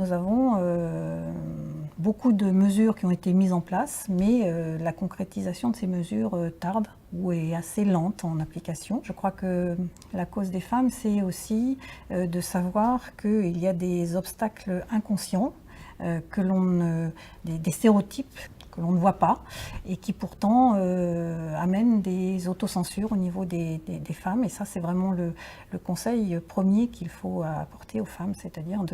Nous avons beaucoup de mesures qui ont été mises en place, mais la concrétisation de ces mesures tarde ou est assez lente en application. Je crois que la cause des femmes, c'est aussi de savoir qu'il y a des obstacles inconscients, des stéréotypes que l'on ne voit pas et qui pourtant amènent des autocensures au niveau des femmes. Et ça, c'est vraiment le conseil premier qu'il faut apporter aux femmes, c'est-à-dire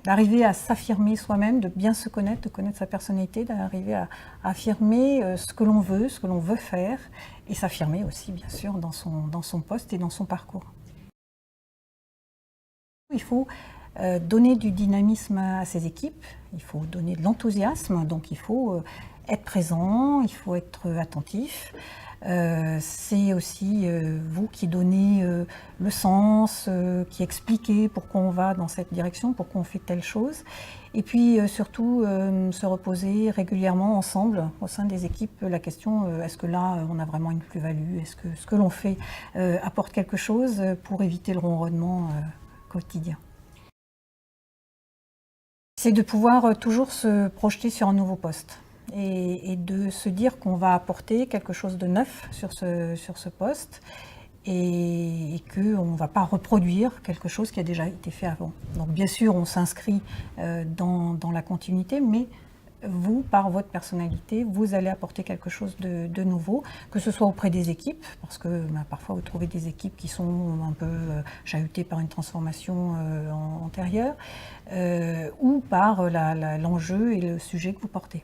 d'arriver à s'affirmer soi-même, de bien se connaître, de connaître sa personnalité, d'arriver à affirmer ce que l'on veut faire, et s'affirmer aussi, bien sûr, dans son poste et dans son parcours. Il faut donner du dynamisme à ses équipes, il faut donner de l'enthousiasme, donc il faut être présent, il faut être attentif. C'est aussi vous qui donnez le sens, qui expliquez pourquoi on va dans cette direction, pourquoi on fait telle chose. Et puis surtout se reposer régulièrement ensemble au sein des équipes la question est-ce que là on a vraiment une plus-value, est-ce que ce que l'on fait apporte quelque chose pour éviter le ronronnement quotidien. C'est de pouvoir toujours se projeter sur un nouveau poste et de se dire qu'on va apporter quelque chose de neuf sur ce poste et qu'on ne va pas reproduire quelque chose qui a déjà été fait avant. Donc bien sûr, on s'inscrit dans la continuité, mais vous, par votre personnalité, vous allez apporter quelque chose de nouveau, que ce soit auprès des équipes, parce que parfois vous trouvez des équipes qui sont un peu chahutées par une transformation antérieure, ou par l'enjeu et le sujet que vous portez.